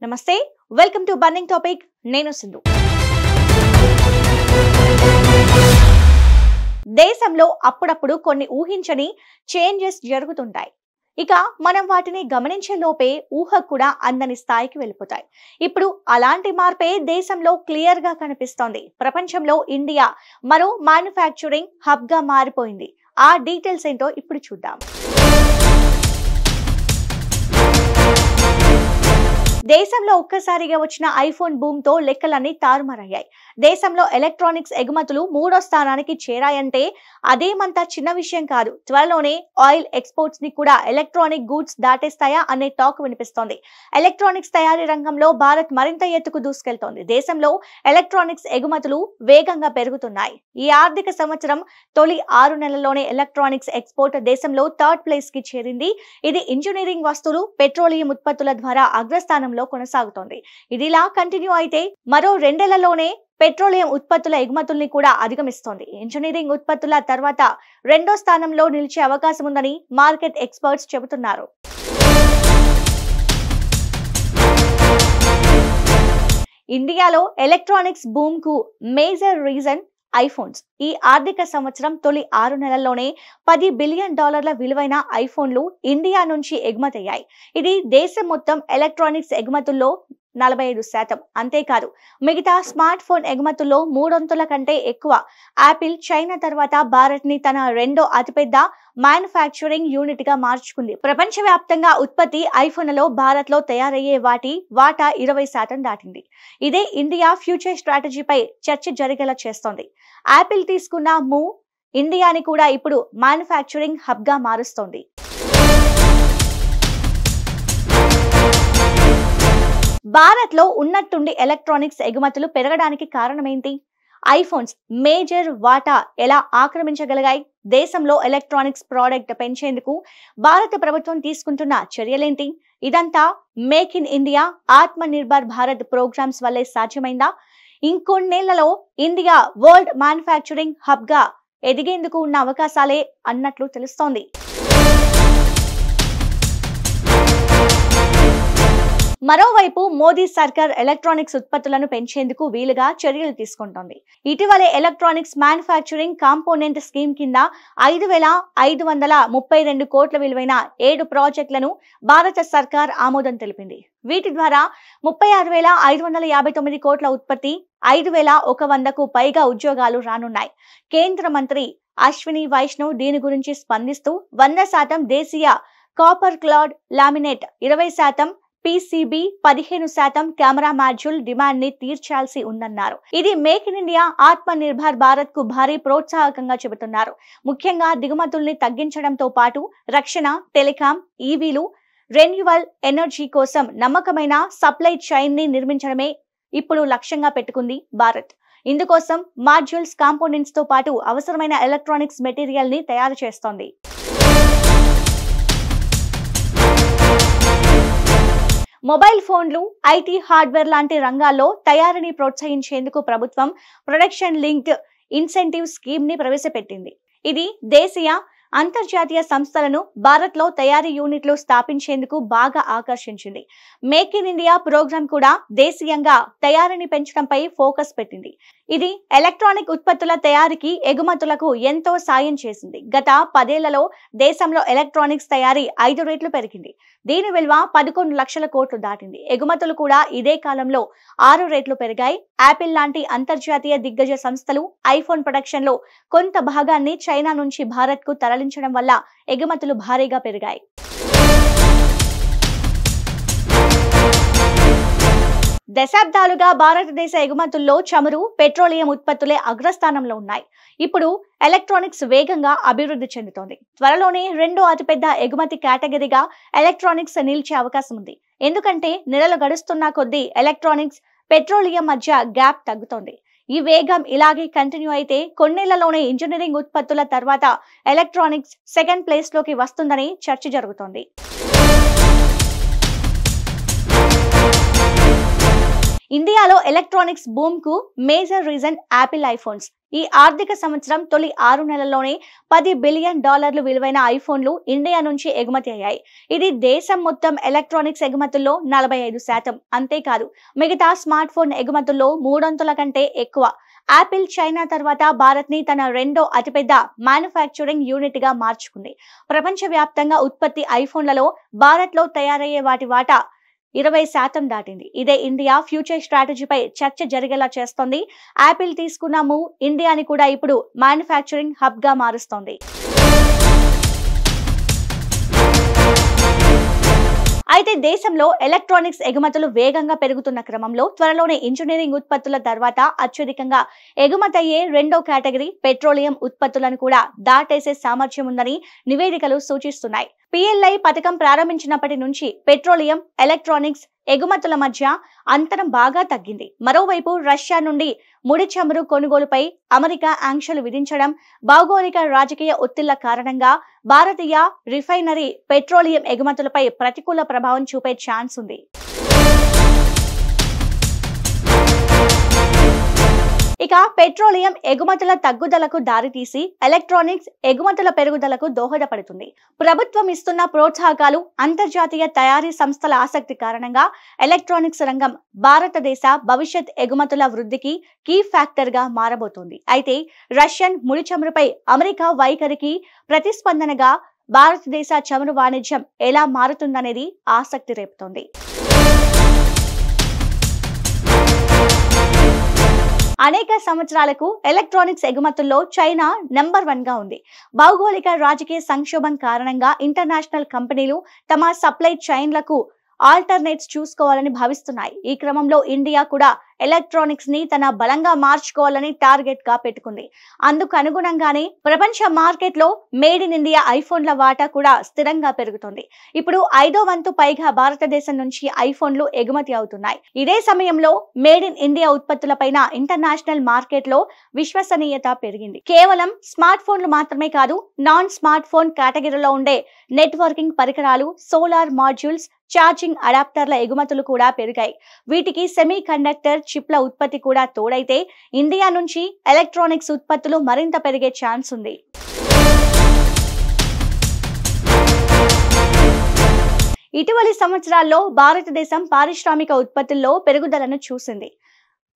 నమస్తే welcome to burning topic నేను సింధు దేశంలో అప్పుడప్పుడు కొన్ని ఊహించని చేంజెస్ జరుగుతుంటాయి ఇక మనం వాటిని గమనించే లోపే ఊహ కూడా అందని స్థాయికి వెళ్ళిపోతాయి ఇప్పుడు అలాంటి మార్పే దేశంలో క్లియర్ గా కనిపిస్తోంది ప్రపంచంలో ఇండియా మరో మ్యానుఫ్యాక్చరింగ్ హబ్ గా మారిపోయింది ఆ డీటెయిల్స్ ఏంటో ఇప్పుడు చూద్దాం దేశంలో ఒక్కసారిగా వచ్చిన ఐఫోన్ బూమ్ తో లెక్కలన్నీ తారుమారయ్యాయి దేశంలో ఎలక్ట్రానిక్స్ ఎగుమతులు 3వ స్థానానికి చేరాయంటే అదేమంత చిన్న విషయం కాదు త్వరలోనే ఆయిల్ ఎక్స్పోర్ట్స్ ని కూడా ఎలక్ట్రానిక్ గూడ్స్ దాటేస్తాయా అనే టాక్ వినిపిస్తోంది ఎలక్ట్రానిక్స్ తయారీ రంగంలో భారత్ మరింత ఎత్తుకు దూసుకెళ్తోంది దేశంలో ఎలక్ట్రానిక్స్ ఎగుమతులు వేగంగా పెరుగుతున్నాయి ఈ ఆర్థిక సంవత్సరం తొలి 6 నెలల్లోనే ఎలక్ట్రానిక్స్ ఎక్స్పోర్ట్ దేశంలో 3rd ప్లేస్ కి చేరింది ఇది ఇంజనీరింగ్ వస్తువులు పెట్రోలియం ఉత్పత్తుల ద్వారా అగ్రస్థానం కొనసాగుతోంది ఇదిలా కంటిన్యూ అయితే మరో 2 నెలల్లోనే పెట్రోలియం ఉత్పత్తుల ఎగుమతుల్ని కూడా అధిగమిస్తోంది ఇంజనీరింగ్ ఉత్పత్తుల తర్వాత 2వ స్థానంలో నిలిచే అవకాశం ఉందని మార్కెట్ ఎక్స్పర్ట్స్ చెబుతున్నారు ఇండియాలో ఎలక్ట్రానిక్స్ బూమ్ కు మేజర్ రీజన్ ఐఫోన్స్ ఈ ఆర్థిక సంవత్సరం తొలి 6 నెలల్లోనే $10 బిలియన్ విలువైన ఐఫోన్లు ఇండియా నుంచి ఎగుమతయ్యాయి ఇది దేశం మొత్తం ఎలక్ట్రానిక్స్ ఎగుమతుల్లో 45% అంతేకాదు మిగతా స్మార్ట్ ఫోన్ ఎగుమతుల్లో 300 కంటే ఎక్కువ యాపిల్ చైనా తర్వాత భారత్ ని తన 2వ అతిపెద్ద మ్యానుఫ్యాక్చరింగ్ యూనిట్ గా మార్చుకుంది ప్రపంచవ్యాప్తంగా ఉత్పత్తి ఐఫోన్లలో భారత్ లో తయారయ్యే వాటి వాటా 20% దాటింది ఇదే ఇండియా ఫ్యూచర్ స్ట్రాటజీపై చర్చ జరిగేలా చేస్తోంది యాపిల్ తీసుకున్న మూవ్ ఇండియాని కూడా ఇప్పుడు మ్యానుఫ్యాక్చరింగ్ హబ్ గా మారుస్తోంది భారత్ లో ఉన్నట్టుండి ఎలక్ట్రానిక్స్ ఎగుమతులు పెరగడానికి కారణమేంటి ఐఫోన్స్ మేజర్ వాటా ఎలా ఆక్రమించగలిగాయి దేశంలో ఎలక్ట్రానిక్స్ ప్రోడక్ట్ పెంచేందుకు భారత ప్రభుత్వం తీసుకుంటున్న చర్యలేంటి ఇదంతా మేక్ ఇన్ ఇండియా ఆత్మ నిర్భర్ భారత్ ప్రోగ్రామ్స్ వల్లే సాధ్యమైందా ఇంకొన్నేళ్లలో ఇండియా వరల్డ్ మ్యానుఫ్యాక్చరింగ్ హబ్ గా ఎదిగేందుకు ఉన్న అవకాశాలే అన్నట్లు తెలుస్తోంది మరోవైపు మోదీ సర్కార్ ఎలక్ట్రానిక్స్ ఉత్పత్తులను పెంచేందుకు వీలుగా చర్యలు తీసుకుంటోంది ఇటీవలే ఎలక్ట్రానిక్స్ మ్యానుఫ్యాక్చరింగ్ కాంపోనెంట్ స్కీమ్ కింద 5,532 కోట్ల విలువైన 7 ప్రాజెక్టులను భారత సర్కార్ ఆమోదం తెలిపింది వీటి ద్వారా 36,559 కోట్ల ఉత్పత్తి 5,100కు పైగా ఉద్యోగాలు రానున్నాయి కేంద్ర మంత్రి అశ్విని వైష్ణవ్ దీని గురించి స్పందిస్తూ 100% దేశీయ copper clad laminate 20% PCB 15% camera module demand ని తీర్చాల్సి ఉందన్నారు ఇది మేక్ ఇన్ ఇండియా ఆత్మ నిర్భర్ భారత్ కు భారీ ప్రోత్సాహకంగా చెబుతున్నారు ముఖ్యంగా దిగుమతుల్ని తగ్గించడంతో పాటు రక్షణ టెలికాం ఈవీలు రెన్యూవల్ ఎనర్జీ కోసం నమ్మకమైన సప్లై చైన్ ని నిర్మించడమే ఇప్పుడు లక్ష్యంగా పెట్టుకుంది భారత్ ఇందుకోసం మాడ్యూల్స్ కాంపోనెంట్స్ తో పాటు అవసరమైన ఎలక్ట్రానిక్స్ మెటీరియల్ ని తయారు చేస్తోంది మొబైల్ ఫోన్లు ఐటీ హార్డ్వేర్ లాంటి రంగాల్లో తయారీని ప్రోత్సహించేందుకు ప్రభుత్వం ప్రొడక్షన్ లింక్డ్ ఇన్సెంటివ్ స్కీమ్ ని ప్రవేశపెట్టింది ఇది దేశీయ అంతర్జాతీయ సంస్థలను భారత్ లో తయారీ యూనిట్లు స్థాపించేందుకు బాగా ఆకర్షించింది మేక్ ఇన్ ఇండియా ప్రోగ్రాం కూడా దేశీయంగా తయారీని పెంచడంపై ఫోకస్ పెట్టింది ఇది ఎలక్ట్రానిక్ ఉత్పత్తుల తయారీకి ఎగుమతులకు ఎంతో సాయం చేసింది గత 10 ఏళ్లలో దేశంలో ఎలక్ట్రానిక్స్ తయారీ 5 రెట్లు పెరిగింది దీని విలువ 11 లక్షల కోట్లు దాటింది ఎగుమతులు కూడా ఇదే కాలంలో 6 రెట్లు పెరిగాయి యాపిల్ లాంటి అంతర్జాతీయ దిగ్గజ సంస్థలు ఐఫోన్ ప్రొడక్షన్ లో కొంత భాగాన్ని చైనా నుంచి భారత్ కు తరలించడం వల్ల ఎగుమతులు భారీగా పెరిగాయి దశాబ్దాలుగా భారతదేశ ఎగుమతుల్లో చమురు పెట్రోలియం ఉత్పత్తులే అగ్రస్థానంలో ఉన్నాయి ఇప్పుడు ఎలక్ట్రానిక్స్ వేగంగా అభివృద్ధి చెందుతోంది త్వరలోనే 2వ అతిపెద్ద ఎగుమతి కేటగిరీగా ఎలక్ట్రానిక్స్ నిలిచే అవకాశం ఉంది ఎందుకంటే నెలలు గడుస్తున్న కొద్దీ ఎలక్ట్రానిక్స్ పెట్రోలియం మధ్య గ్యాప్ తగ్గుతోంది ఈ వేగం ఇలాగే కంటిన్యూ అయితే కొన్నేళ్లలోనే ఇంజనీరింగ్ ఉత్పత్తుల తర్వాత ఎలక్ట్రానిక్స్ 2nd ప్లేస్ లోకి వస్తుందని చర్చ జరుగుతోంది ఇండియాలో ఎలక్ట్రానిక్స్ బూమ్ కు మేజర్ రీజన్ యాపిల్ ఐఫోన్స్ ఈ ఆర్థిక సంవత్సరం తొలి 6 నెలల్లోనే $10 బిలియన్ విలువైన ఐఫోన్లు ఇండియా నుంచి ఎగుమతి అయ్యాయి. ఇది దేశం మొత్తం ఎలక్ట్రానిక్స్ ఎగుమతుల్లో 45%. అంతేకాదు మిగతా స్మార్ట్ ఫోన్ ఎగుమతుల్లో 300 కంటే ఎక్కువ. యాపిల్ చైనా తర్వాత భారత్ ని తన రెండో అతిపెద్ద మ్యానుఫ్యాక్చరింగ్ యూనిట్ గా మార్చుకుంది. ప్రపంచవ్యాప్తంగా ఉత్పత్తి ఐఫోన్లలో భారత్ లో తయారయ్యే వాటి వాటా 20% దాటింది. ఇదే ఇండియా ఫ్యూచర్ స్ట్రాటజీపై చర్చ జరిగేలా చేస్తోంది. యాపిల్ తీసుకున్న మూవ్ ఇండియాని కూడా ఇప్పుడు మ్యానుఫ్యాక్చరింగ్ హబ్ గా మారుస్తోంది. అయితే దేశంలో ఎలక్ట్రానిక్స్ ఎగుమతులు వేగంగా పెరుగుతున్న క్రమంలో త్వరలోనే ఇంజనీరింగ్ ఉత్పత్తుల తర్వాత అత్యధికంగా ఎగుమతయ్యే రెండో కేటగిరీ పెట్రోలియం ఉత్పత్తులను కూడా దాటేసే సామర్థ్యం ఉందని నివేదికలు సూచిస్తున్నాయి. PLI పథకం ప్రారంభించినప్పటి నుంచి పెట్రోలియం, ఎలక్ట్రానిక్స్ ఎగుమతుల మధ్య అంతరం బాగా తగ్గింది. మరోవైపు రష్యా నుండి ముడి చమురు కొనుగోలుపై అమెరికా ఆంక్షలు విధించడం, భౌగోళిక రాజకీయ ఒత్తిళ్ల కారణంగా భారతీయ రిఫైనరీ పెట్రోలియం ఎగుమతులపై ప్రతికూల ప్రభావం చూపే ఛాన్స్ ఉంది. ఇక పెట్రోలియం ఎగుమతుల తగ్గుదలకు దారితీసి ఎలక్ట్రానిక్స్ ఎగుమతుల పెరుగుదలకు దోహదపడుతుంది. ప్రభుత్వం ఇస్తున్న ప్రోత్సాహకాలు, అంతర్జాతీయ తయారీ సంస్థల ఆసక్తి కారణంగా ఎలక్ట్రానిక్స్ రంగం భారతదేశ భవిష్యత్ ఎగుమతుల వృద్ధికి కీ ఫ్యాక్టర్ గా మారబోతోంది. అయితే రష్యన్ ముడి చమురుపై అమెరికా వైఖరికి ప్రతిస్పందనగా భారతదేశ చమురు వాణిజ్యం ఎలా మారుతుందనేది ఆసక్తి రేపుతోంది. అనేక సంవత్సరాలకు ఎలక్ట్రానిక్స్ ఎగుమతుల్లో చైనా నెంబర్ 1 గా ఉంది. భౌగోళిక రాజకీయ సంక్షోభం కారణంగా ఇంటర్నేషనల్ కంపెనీలు తమ సప్లై చైన్లకు ఆల్టర్నేట్స్ చూసుకోవాలని భావిస్తున్నాయి. ఈ క్రమంలో ఇండియా కూడా ఎలక్ట్రానిక్స్ ని తన బలంగా మార్చుకోవాలని టార్గెట్ గా పెట్టుకుంది. అందుకు అనుగుణంగానే ప్రపంచ మార్కెట్ లో మేడ్ ఇన్ ఇండియా ఐఫోన్ల వాటా కూడా స్థిరంగా పెరుగుతుంది. ఇప్పుడు 5వ వంతు పైగా భారతదేశం నుంచి ఐఫోన్లు ఎగుమతి అవుతున్నాయి. ఇదే సమయంలో మేడ్ ఇన్ ఇండియా ఉత్పత్తులపైన ఇంటర్నేషనల్ మార్కెట్ లో విశ్వసనీయత పెరిగింది. కేవలం స్మార్ట్ ఫోన్లు మాత్రమే కాదు, నాన్ స్మార్ట్ ఫోన్ కేటగిరీలో ఉండే నెట్వర్కింగ్ పరికరాలు, సోలార్ మాడ్యూల్స్, ఛార్జింగ్ అడాప్టర్ల ఎగుమతులు కూడా పెరిగాయి. వీటికి సెమీ కండక్టర్ చిప్ల ఉత్పత్తి కూడా తోడైతే ఇండియా నుంచి ఎలక్ట్రానిక్స్ ఉత్పత్తులు మరింత పెరిగే ఛాన్స్ ఉంది. ఇటీవలి సంవత్సరాల్లో భారతదేశం పారిశ్రామిక ఉత్పత్తుల్లో పెరుగుదలను చూసింది.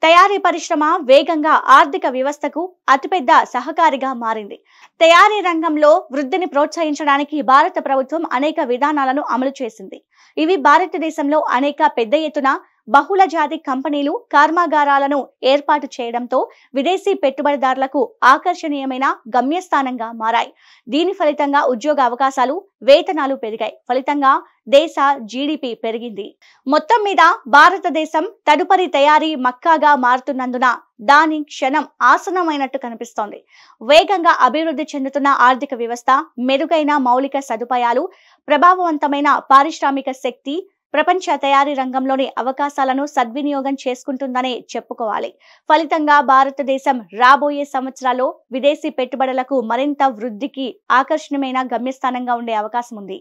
తయారీ పరిశ్రమ వేగంగా ఆర్థిక వ్యవస్థకు అతిపెద్ద సహకారిగా మారింది. తయారీ రంగంలో వృద్ధిని ప్రోత్సహించడానికి భారత ప్రభుత్వం అనేక విధానాలను అమలు చేసింది. ఇవి భారతదేశంలో అనేక పెద్ద ఎత్తున బహుళ జాతి కంపెనీలు, కర్మాగారాలను ఏర్పాటు చేయడంతో విదేశీ పెట్టుబడిదారులకు ఆకర్షణీయమైన గమ్యస్థానంగా మారాయి. దీని ఫలితంగా ఉద్యోగ అవకాశాలు, వేతనాలు పెరిగాయి. ఫలితంగా దేశ జీడిపి పెరిగింది. మొత్తం మీద భారతదేశం తదుపరి తయారీ మక్కాగా మారుతున్నందున దాని క్షణం ఆసన్నమైనట్టు కనిపిస్తోంది. వేగంగా అభివృద్ధి చెందుతున్న ఆర్థిక వ్యవస్థ, మెరుగైన మౌలిక సదుపాయాలు, ప్రభావవంతమైన పారిశ్రామిక శక్తి ప్రపంచ తయారీ రంగంలోని అవకాశాలను సద్వినియోగం చేసుకుంటుందనే చెప్పుకోవాలి. ఫలితంగా భారతదేశం రాబోయే సంవత్సరాల్లో విదేశీ పెట్టుబడులకు మరింత వృద్ధికి ఆకర్షణీయమైన గమ్యస్థానంగా ఉండే అవకాశం ఉంది.